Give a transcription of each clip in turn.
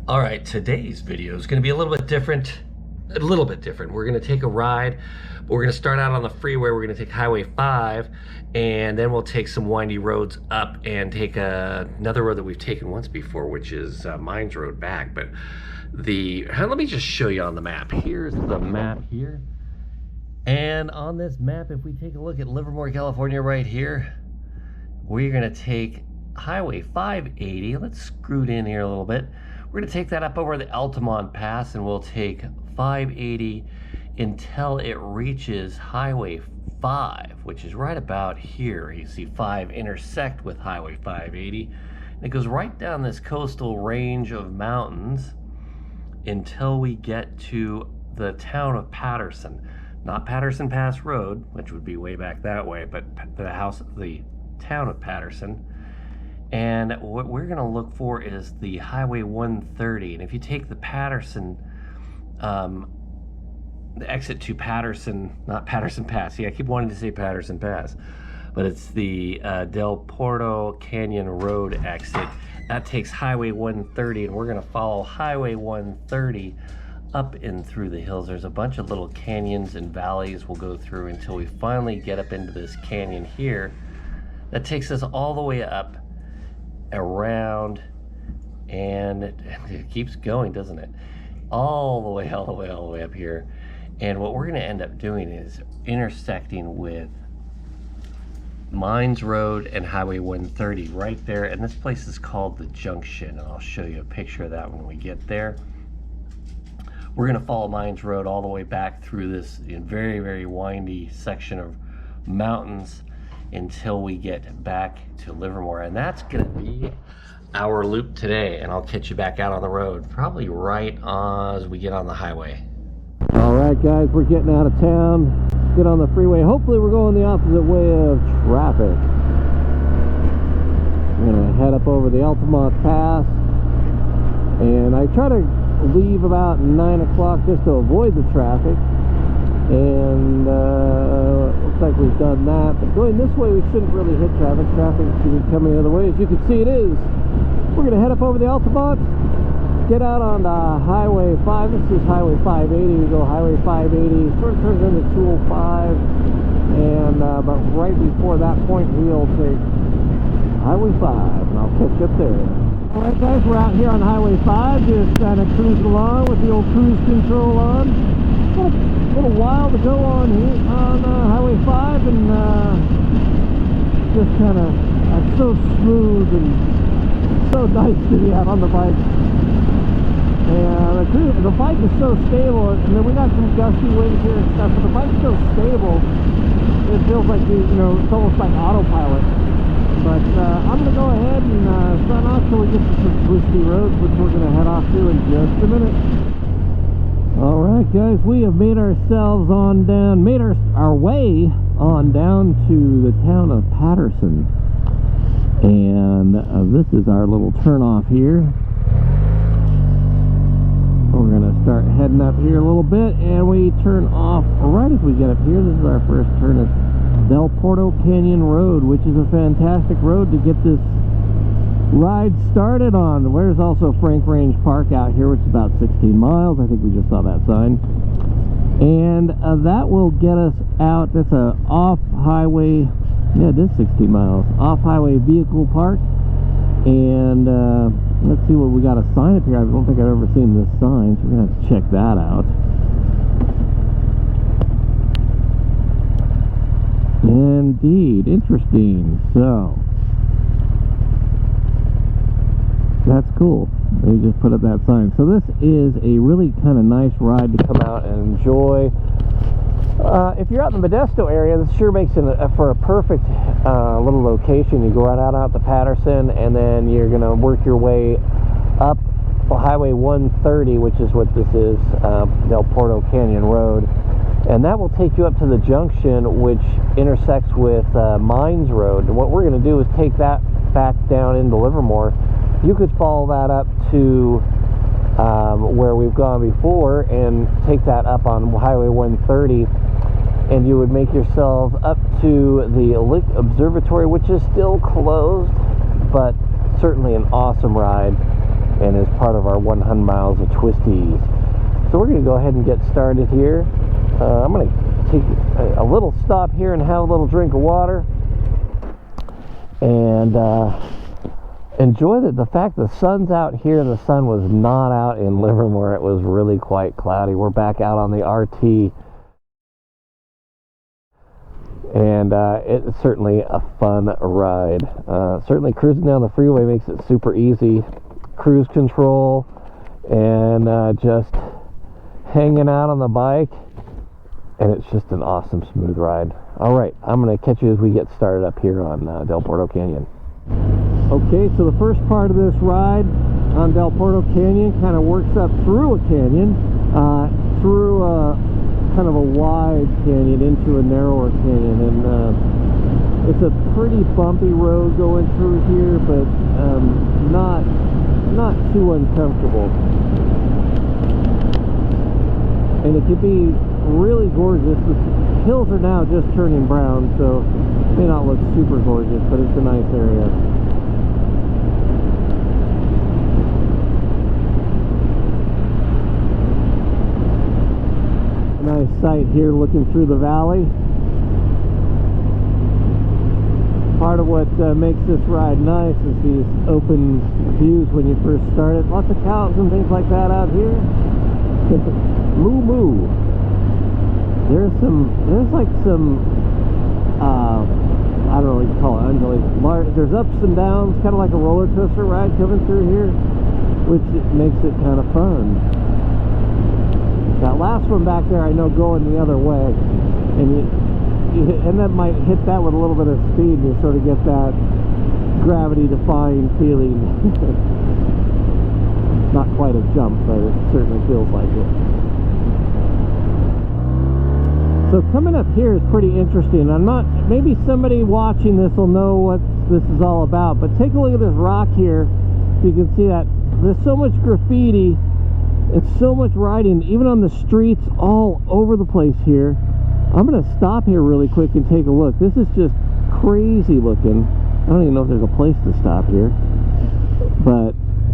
All right, today's video is going to be a little bit different. We're going to take a ride, but we're going to start out on the freeway. We're going to take Highway 5, and then we'll take some windy roads up and take another road that we've taken once before, which is Mines Road back. But let me just show you on the map. Here's the map here. And on this map, if we take a look at Livermore, California right here, we're going to take Highway 580. Let's scoot in here a little bit. We're going to take that up over the Altamont Pass, and we'll take 580 until it reaches Highway 5, which is right about here. You see 5 intersect with Highway 580. And it goes right down this coastal range of mountains until we get to the town of Patterson. Not Patterson Pass Road, which would be way back that way, but the town of Patterson. And what we're going to look for is the Highway 130. And if you take the Patterson, the exit to Patterson, not Patterson Pass. See, I keep wanting to say Patterson Pass, but it's the Del Puerto Canyon Road exit. That takes Highway 130, and we're going to follow Highway 130 up and through the hills. There's a bunch of little canyons and valleys we'll go through until we finally get up into this canyon here. That takes us all the way up, around, and it keeps going, doesn't it? All the way up here. And what we're going to end up doing is intersecting with Mines Road and Highway 130 right there. And this place is called the Junction, and I'll show you a picture of that when we get there. We're going to follow Mines Road all the way back through this very, very windy section of mountains until we get back to Livermore. And that's going to be our loop today, and I'll catch you back out on the road probably right as we get on the highway. All right, guys, we're getting out of town, get on the freeway. Hopefully we're going the opposite way of traffic. I'm gonna head up over the Altamont Pass, and I try to leave about 9 o'clock just to avoid the traffic. And looks like we've done that, but going this way we shouldn't really hit traffic. Traffic should be coming the other way. As you can see, it is. We're going to head up over the Altamont, get out on Highway 5. This is Highway 580. We go Highway 580, sort of turns into 205, and but right before that point we'll take Highway 5, and I'll catch you up there. Alright, guys, we're out here on Highway 5, just kind of cruising along with the old cruise control on. A little while to go on here on Highway 5, and just kind of so smooth and so nice to be out on the bike. And the bike is so stable, and then we got some gusty winds here and stuff, but the bike's so stable, it feels like it's almost like autopilot. But I'm going to go ahead and sign off till we get to some twisty roads, which we're going to head off to in just a minute. Alright, guys, we have made ourselves on down, our way on down to the town of Patterson. And this is our little turnoff here. We're going to start heading up here a little bit, and we turn off right as we get up here. This is our first turn at Del Puerto Canyon Road, which is a fantastic road to get this ride started on. There's also Frank Range Park out here, which is about 16 miles. I think we just saw that sign. And that will get us out. That's a off-highway, yeah, it is 16 miles, off-highway vehicle park. And let's see what we got a sign up here. I don't think I've ever seen this sign, so we're going to have to check that out. Indeed, interesting. So that's cool. They just put up that sign. So this is a really kind of nice ride to come out and enjoy. If you're out in the Modesto area, this sure makes it for a perfect little location. You go right out to Patterson, and then you're going to work your way up Highway 130, which is what this is, Del Puerto Canyon Road. And that will take you up to the Junction, which intersects with Mines Road. And what we're going to do is take that back down into Livermore. You could follow that up to where we've gone before and take that up on Highway 130, and you would make yourself up to the Lick Observatory, which is still closed, but certainly an awesome ride. and is part of our 100 miles of twisties. So we're going to go ahead and get started here. I'm going to take a little stop here and have a little drink of water and enjoy the fact the sun's out here. The sun was not out in Livermore. It was really quite cloudy. We're back out on the RT, and it's certainly a fun ride. Certainly cruising down the freeway makes it super easy. Cruise control and just hanging out on the bike, and it's just an awesome smooth ride. All right, I'm going to catch you as we get started up here on Del Porto Canyon. Okay, so the first part of this ride on Del Porto Canyon kind of works up through a canyon, through a kind of a wide canyon into a narrower canyon, and it's a pretty bumpy road going through here, but not too uncomfortable. And it could be really gorgeous. The hills are now just turning brown, so it may not look super gorgeous, but it's a nice area. Nice sight here looking through the valley. Part of what makes this ride nice is these open views when you first start it. Lots of cows and things like that out here. Moo moo. There's like some I don't know what you call it, undulating. There's ups and downs, kind of like a roller coaster ride coming through here, which makes it kind of fun. That last one back there, I know, going the other way, and that might hit that with a little bit of speed, and you sort of get that gravity-defying feeling. Not quite a jump, but it certainly feels like it. So coming up here is pretty interesting. Maybe somebody watching this will know what this is all about, but take a look at this rock here. You can see that there's so much graffiti. It's so much writing, even on the streets all over the place here. I'm going to stop here really quick and take a look. This is just crazy looking. I don't even know if there's a place to stop here, and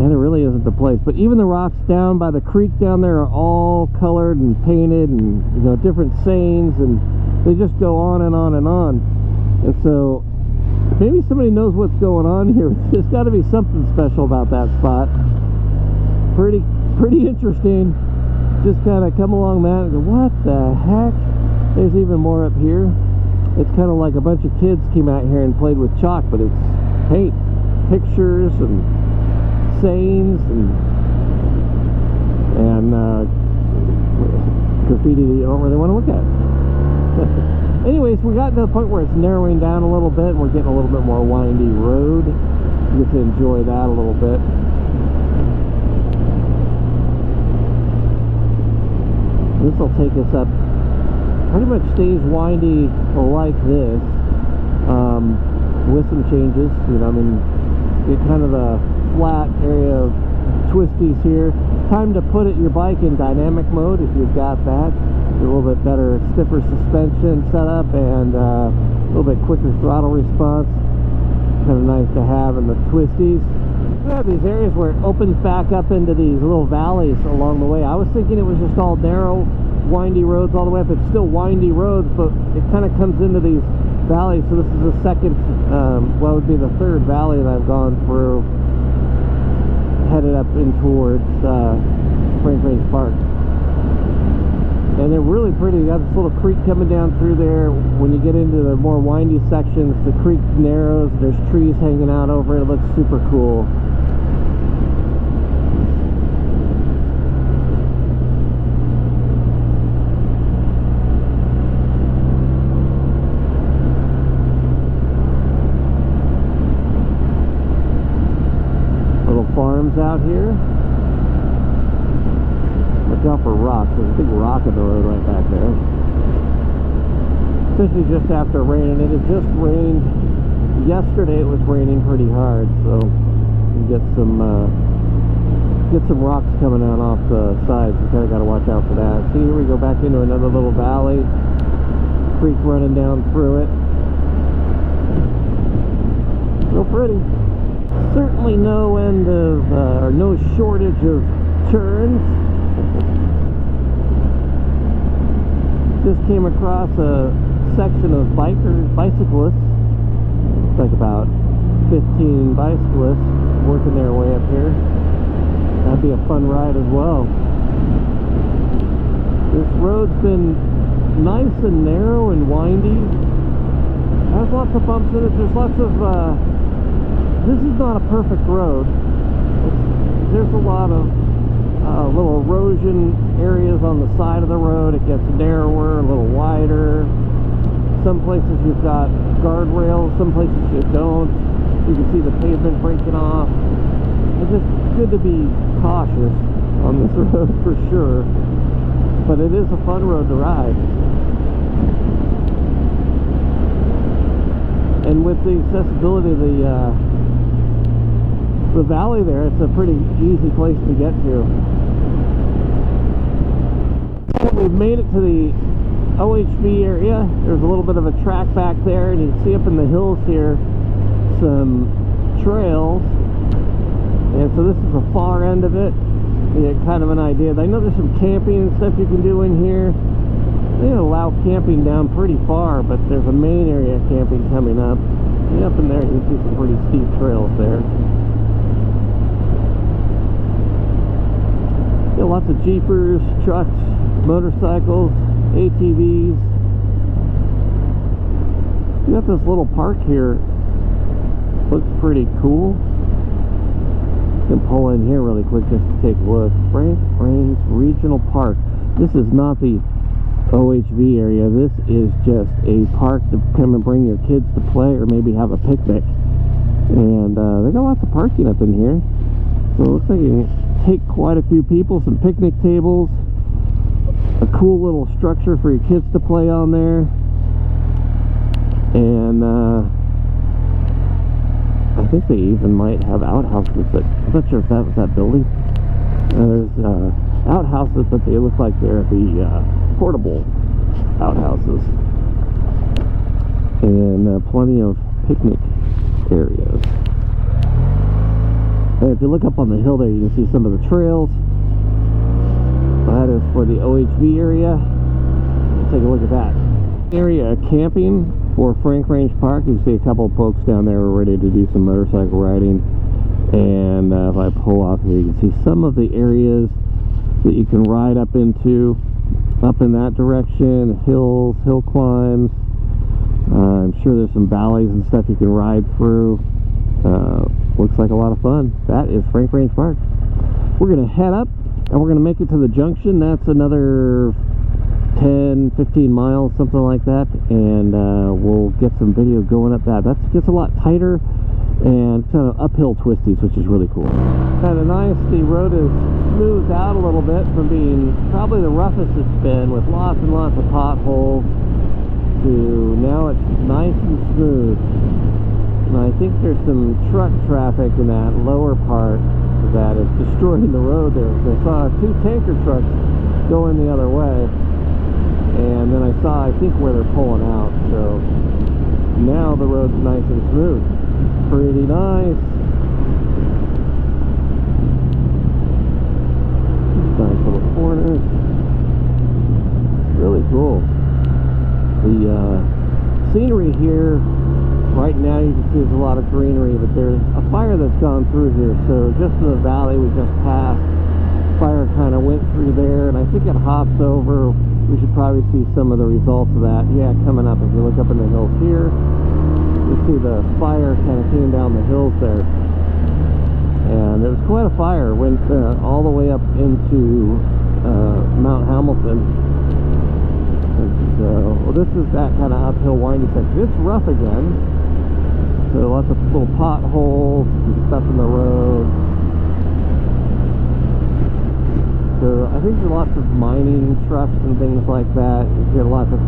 there really isn't a place. But even the rocks down by the creek down there are all colored and painted, and different sayings, and they just go on and on and on. And so maybe somebody knows what's going on here. There's got to be something special about that spot. Pretty interesting. Just kind of come along that and go, what the heck? There's even more up here. It's kind of like a bunch of kids came out here and played with chalk, but it's paint, pictures, and sayings, and graffiti that you don't really want to look at. Anyways, we got to the point where it's narrowing down a little bit, and we're getting a little bit more windy road. You get to enjoy that a little bit. This will take us up, pretty much stays windy like this, with some changes. Get kind of the flat area of twisties here. Time to put your bike in dynamic mode if you've got that. A little bit better, stiffer suspension setup, and a little bit quicker throttle response. Kind of nice to have in the twisties. We have these areas where it opens back up into these little valleys along the way. I was thinking it was just all narrow, windy roads all the way up. It's still windy roads, but it kind of comes into these valleys. So this is the second, what would be the third valley that I've gone through, headed up in towards Frank Range Park. And they're really pretty. You got this little creek coming down through there. When you get into the more windy sections, the creek narrows. There's trees hanging out over it. It looks super cool. Little farms out here. Look out for rocks. There's a big rock in the road right back there. Especially just after raining. It had just rained yesterday. It was raining pretty hard, so you get some rocks coming out off the sides. You kind of got to watch out for that. See, here we go back into another little valley. Creek running down through it. Real pretty. Certainly no end of, or no shortage of turns. Just came across a section of bicyclists. It's like about 15 bicyclists working their way up here. That'd be a fun ride as well. This road's been nice and narrow and windy. Has lots of bumps in it. There's lots of, this is not a perfect road. There's a lot of little erosion areas on the side of the road. It gets narrower, a little wider. Some places you've got guardrails, some places you don't. You can see the pavement breaking off. It's just good to be cautious on this road for sure. But it is a fun road to ride. And with the accessibility of the valley there, it's a pretty easy place to get to. We've made it to the OHV area. There's a little bit of a track back there, and you can see up in the hills here some trails. And so this is the far end of it. You get kind of an idea. I know there's some camping and stuff you can do in here. They allow camping down pretty far, but there's a main area of camping coming up. And up in there you can see some pretty steep trails there. Got lots of Jeepers, trucks, motorcycles, ATVs. You got this little park here. Looks pretty cool. You can pull in here really quick just to take a look. Frank Range Regional Park. This is not the OHV area. This is just a park to come and bring your kids to play or maybe have a picnic. And they got lots of parking up in here. So it looks like you can take quite a few people, some picnic tables, a cool little structure for your kids to play on there. And I think they even might have outhouses, but I'm not sure if that was that building. There's outhouses, but they look like they're the portable outhouses. And plenty of picnic areas. And if you look up on the hill there, you can see some of the trails. That is for the OHV area. Take a look at that. Area camping for Frank Range Park. You can see a couple of folks down there are ready to do some motorcycle riding. And if I pull off here, you can see some of the areas that you can ride up into, up in that direction, hills, hill climbs. I'm sure there's some valleys and stuff you can ride through. Looks like a lot of fun. That is Frank Range Park. We're going to head up and we're going to make it to the Junction. That's another 10, 15 miles, something like that. And we'll get some video going up that. That gets a lot tighter and kind of uphill twisties, which is really cool. Kind of nice. The road is smoothed out a little bit from being probably the roughest it's been, with lots and lots of potholes, to now it's nice and smooth. And I think there's some truck traffic in that lower part that is destroying the road there. I saw two tanker trucks going the other way, and then I saw, I think, where they're pulling out. So now the road's nice and smooth. Pretty nice. Nice little corners. Really cool. The scenery here right now, you can see there's a lot of greenery, but there's a fire that's gone through here. So just in the valley we just passed, fire kind of went through there, and I think it hops over. We should probably see some of the results of that. Yeah, coming up. If you look up in the hills here, you see the fire kind of came down the hills there, and it was quite a fire. Went all the way up into Mount Hamilton. And so, well, this is that kind of uphill windy section. It's rough again, so lots of little potholes and stuff in the road. So I think there's lots of mining trucks and things like that. You get lots of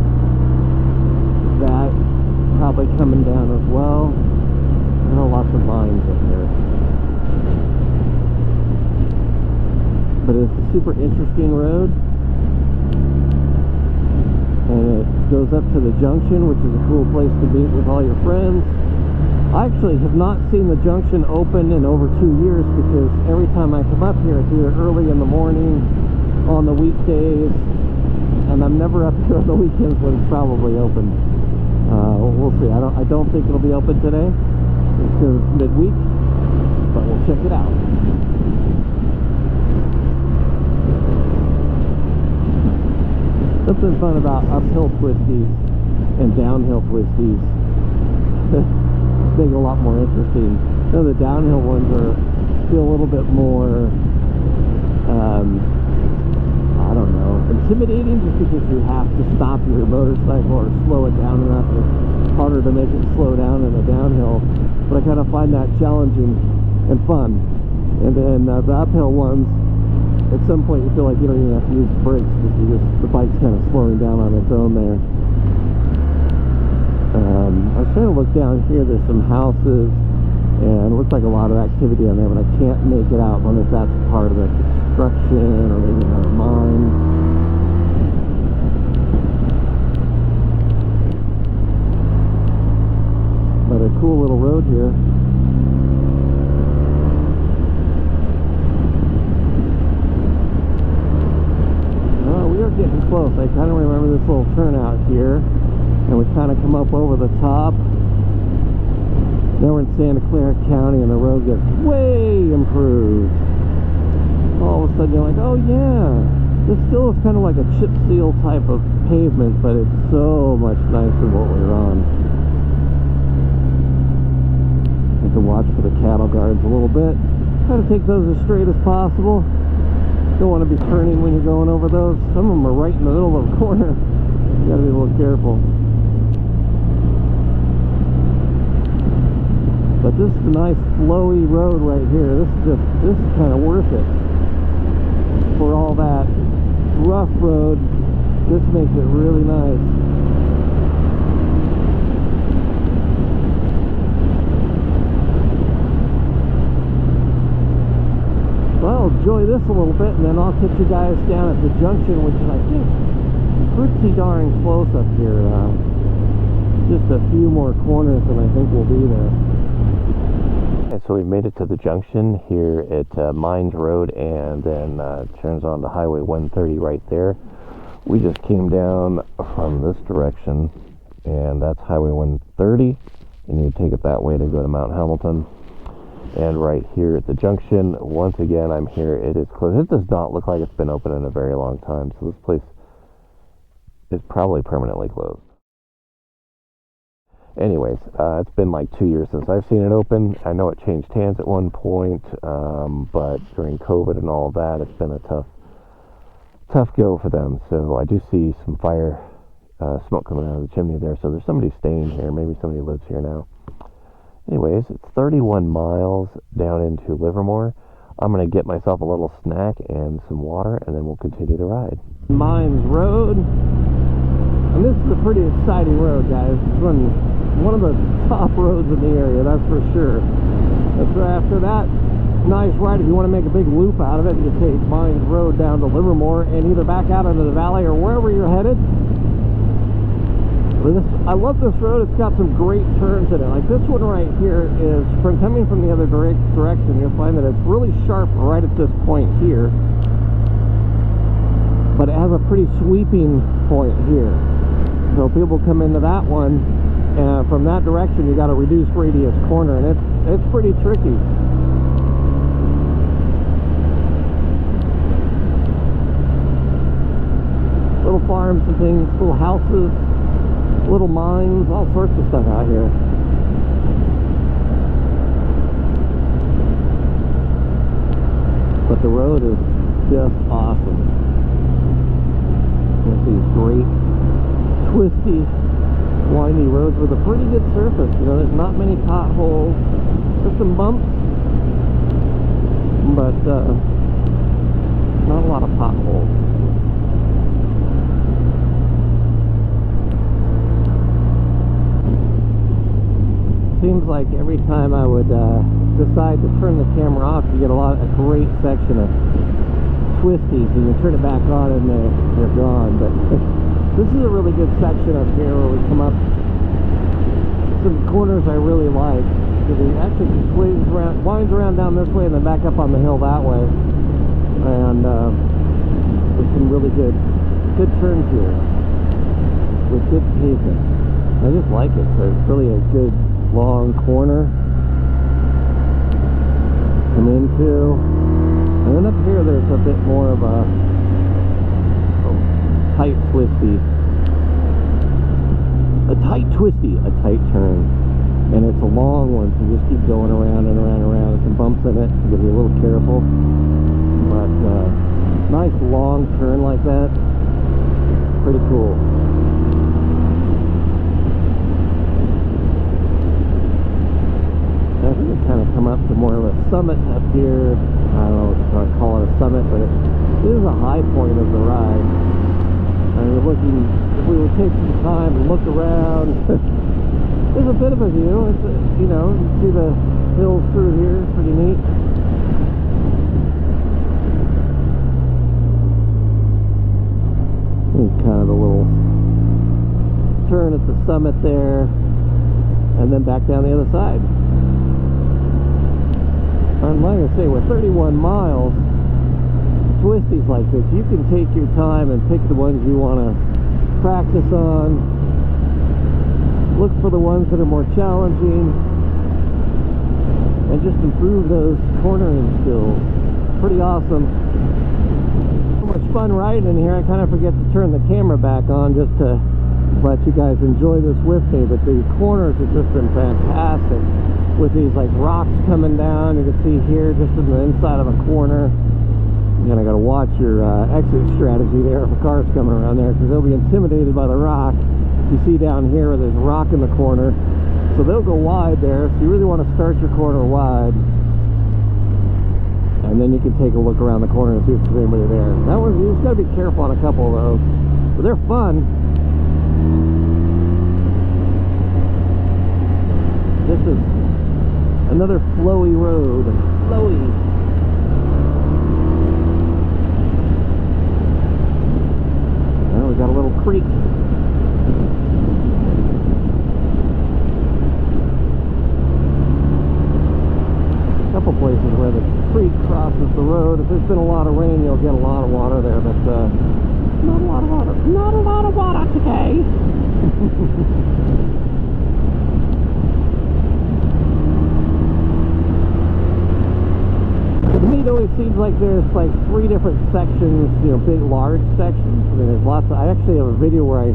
that probably coming down as well. There are lots of mines in here. But it's a super interesting road. And it goes up to the Junction, which is a cool place to meet with all your friends. I actually have not seen the junction open in over 2 years, because every time I come up here, it's either early in the morning, on the weekdays, and I'm never up here on the weekends when it's probably open. We'll see. I don't think it'll be open today, just because it's midweek, but we'll check it out. Something fun about uphill twisties and downhill twisties. Make it a lot more interesting. You know, the downhill ones feel a little bit more, I don't know, intimidating, just because you have to stop your motorcycle or slow it down enough. It's harder to make it slow down in a downhill, but I kind of find that challenging and fun. And then the uphill ones, at some point you feel like you don't even have to use brakes, because the bike's kind of slowing down on its own there. I was trying to look down here. There's some houses, and it looks like a lot of activity on there, but I can't make it out. I wonder if that's part of the construction or maybe another mine. But a cool little road here. We are getting close. I kind of remember this little turnout here, and we kind of come up over the top. Now we're in Santa Clara County, and the road gets way improved. All of a sudden you're like, oh yeah, this still is kind of like a chip seal type of pavement, but it's so much nicer than what we were on. You have to watch for the cattle guards a little bit. Try to take those as straight as possible. Don't want to be turning when you're going over those. Some of them are right in the middle of the corner. You gotta be a little careful. But this is a nice flowy road right here. This is kind of worth it. For all that rough road, this makes it really nice. So I'll enjoy this a little bit, and then I'll catch you guys down at the junction, which is, I think, pretty darn close up here. Just a few more corners, and I think we'll be there. And so we made it to the junction here at Mines Road, and then turns on to Highway 130 right there. We just came down from this direction, and that's Highway 130, and you take it that way to go to Mount Hamilton. And right here at the junction, once again, I'm here. It is closed. It does not look like it's been open in a very long time, so this place is probably permanently closed. Anyways, it's been like 2 years since I've seen it open. I know it changed hands at one point, but during COVID and all of that, it's been a tough go for them. So I do see some fire smoke coming out of the chimney there. So there's somebody staying here. Maybe somebody lives here now. Anyways, it's 31 miles down into Livermore. I'm going to get myself a little snack and some water, and then we'll continue the ride. Mines Road. And this is a pretty exciting road, guys. It's one of the top roads in the area, that's for sure. After that nice ride, if you want to make a big loop out of it, you take Mines Road down to Livermore and either back out into the valley or wherever you're headed. I love this road. It's got some great turns in it. Like this one right here is, from coming from the other direction, you'll find that it's really sharp right at this point here. But it has a pretty sweeping point here. So people come into that one, and from that direction you got a reduced radius corner, and it's pretty tricky. Little farms and things, little houses, little mines, all sorts of stuff out here. But the road is just awesome. With these great twisty, windy roads with a pretty good surface. You know, there's not many potholes. There's some bumps, but not a lot of potholes. Seems like every time I would decide to turn the camera off, you get a great section of twisties, and you turn it back on and they're gone. But this is a really good section up here where we come up some corners I really like. Because he actually winds around down this way and then back up on the hill that way. And there's some really good turns here with good pavement. I just like it. So it's really a good long corner to come into. And then up here there's a bit more of a tight turn. And it's a long one, so you just keep going around and around and around. There's some bumps in it, so you gotta be a little careful. But nice long turn like that. Pretty cool. I think it's kind of come up to more of a summit up here. I don't know if you want to call it a summit, but it is a high point of the ride. And we're looking, if we would take some time and look around, there's a bit of a view. It's you know, you see the hills through here, pretty neat. Here's kind of the little turn at the summit there, and then back down the other side. And like I say, with 31 miles, twisties like this, you can take your time and pick the ones you want to practice on. Look for the ones that are more challenging and just improve those cornering skills. Pretty awesome. So much fun riding in here. I kind of forget to turn the camera back on just to let you guys enjoy this with me, but the corners have just been fantastic with these like rocks coming down. You can see here just in the inside of a corner. And I got to watch your exit strategy there if a car's coming around there, because they'll be intimidated by the rock. You see down here where there's a rock in the corner, so they'll go wide there. So you really want to start your corner wide, and then you can take a look around the corner and see if there's anybody there. That one, you just got to be careful on a couple of those, but they're fun. This is another flowy road. Flowy. Well, we got a little creek. Couple places where the creek crosses the road. If there's been a lot of rain, you'll get a lot of water there, but not a lot of water. Not a lot of water today. To me, it always seems like there's like 3 different sections, you know, big, large sections. I mean, there's lots of, I actually have a video where I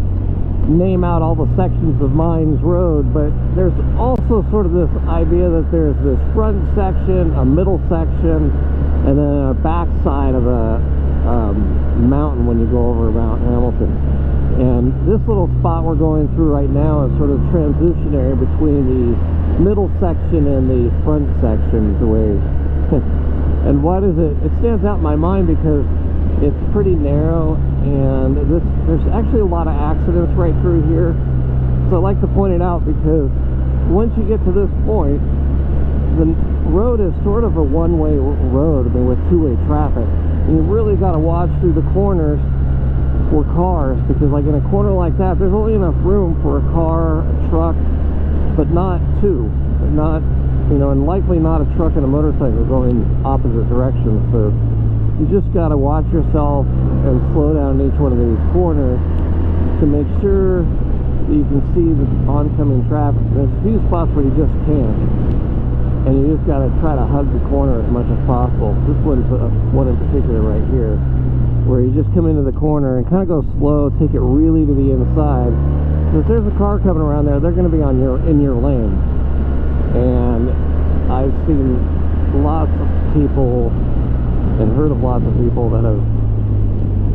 name out all the sections of Mines Road, but there's also sort of this idea that there's this front section, a middle section, and then a back side of a mountain when you go over Mount Hamilton. And this little spot we're going through right now is sort of transitionary between the middle section and the front section, the way. And what is it? It stands out in my mind because it's pretty narrow, and there's actually a lot of accidents right through here. So I like to point it out because once you get to this point, the road is sort of a one-way road, I mean, with two-way traffic. And you really got to watch through the corners for cars, because like in a corner like that, there's only enough room for a car, a truck, but not two. Not, you know, and likely not a truck and a motorcycle going opposite directions. So you just got to watch yourself and slow down in each one of these corners to make sure that you can see the oncoming traffic. There's a few spots where you just can't, and you just got to try to hug the corner as much as possible. This one's one in particular right here, where you just come into the corner and kind of go slow, take it really to the inside. So if there's a car coming around there, they're going to be on in your lane. And I've seen lots of people and heard of lots of people that have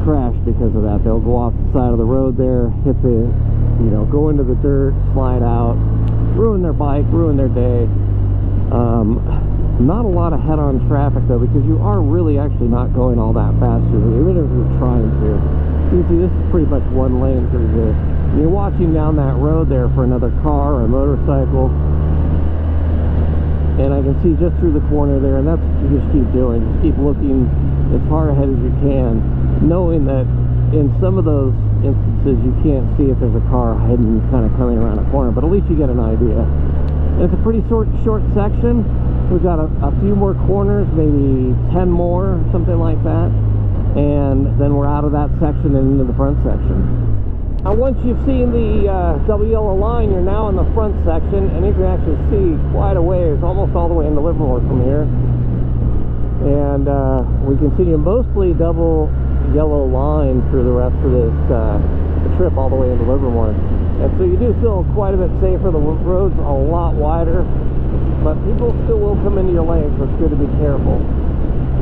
crashed because of that. They'll go off the side of the road there, hit the, you know, go into the dirt, slide out, ruin their bike, ruin their day. Not a lot of head-on traffic though, because you are really actually not going all that fast, even if you're trying to. You can see this is pretty much one lane through here. You're watching down that road there for another car or a motorcycle, and I can see just through the corner there, and that's what you just keep doing. Just keep looking as far ahead as you can, knowing that in some of those instances you can't see if there's a car hidden kind of coming around a corner, but at least you get an idea. And it's a pretty short section. We've got a few more corners, maybe 10 more, something like that, and then we're out of that section and into the front section. Now once you've seen the double yellow line, you're now in the front section, and you can actually see quite a ways, almost all the way into Livermore from here. And we continue mostly double yellow line through the rest of this trip all the way into Livermore. And so you do feel quite a bit safer. The road's a lot wider, but people still will come into your lane, so it's good to be careful.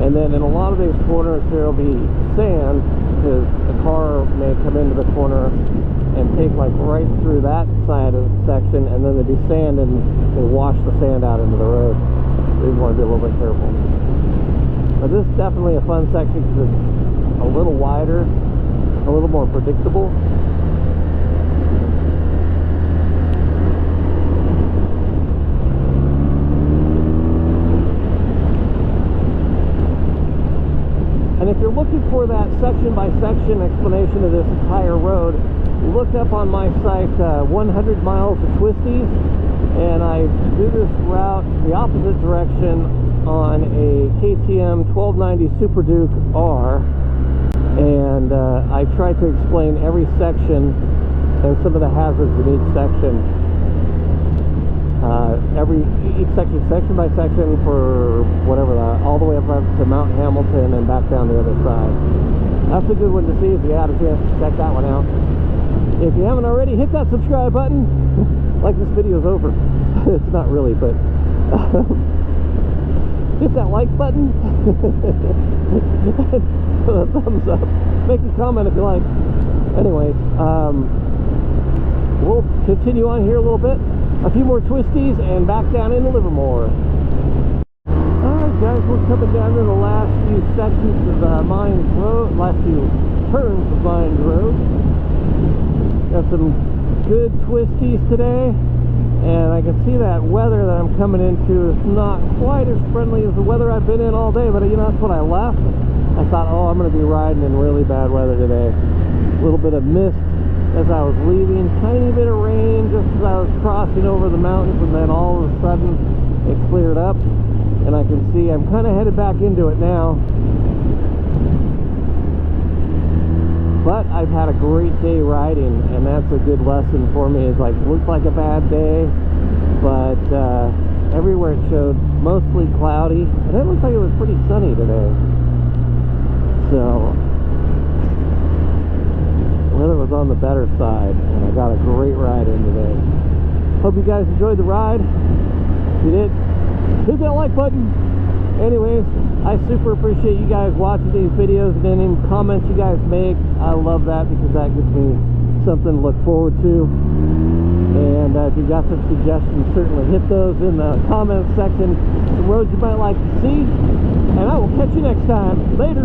And then in a lot of these corners there will be sand, because the car may come into the corner and take like right through that side of the section, and then there'll be sand and they wash the sand out into the road. So you want to be a little bit careful. But this is definitely a fun section because it's a little wider, a little more predictable. And if you're looking for that section by section explanation of this entire road, look up on my site 100 miles of twisties, and I do this route the opposite direction on a KTM 1290 Super Duke R, and I try to explain every section and some of the hazards in each section. Each section by section for whatever, all the way up to Mount Hamilton and back down the other side. That's a good one to see if you had a chance to check that one out. If you haven't already, hit that subscribe button. Like this video's over. It's not really, but hit that like button. The thumbs up. Make a comment if you like. Anyways, we'll continue on here a little bit. A few more twisties and back down into Livermore. Alright guys, we're coming down to the last few sections of Mines Road, last few turns of Mines Road. Got some good twisties today, and I can see that weather that I'm coming into is not quite as friendly as the weather I've been in all day, but you know, that's what I left. I thought, oh, I'm going to be riding in really bad weather today. A little bit of mist as I was leaving, tiny bit of rain just as I was crossing over the mountains, and then all of a sudden it cleared up, and I can see I'm kind of headed back into it now. But I've had a great day riding, and that's a good lesson for me. It's like, looked like a bad day, but everywhere it showed mostly cloudy, and it looked like it was pretty sunny today. So weather was on the better side, and I got a great ride in today. Hope you guys enjoyed the ride. If you did, hit that like button. Anyways, I super appreciate you guys watching these videos and any comments you guys make. I love that because that gives me something to look forward to. And if you've got some suggestions, certainly hit those in the comments section. Some roads you might like to see. And I will catch you next time. Later.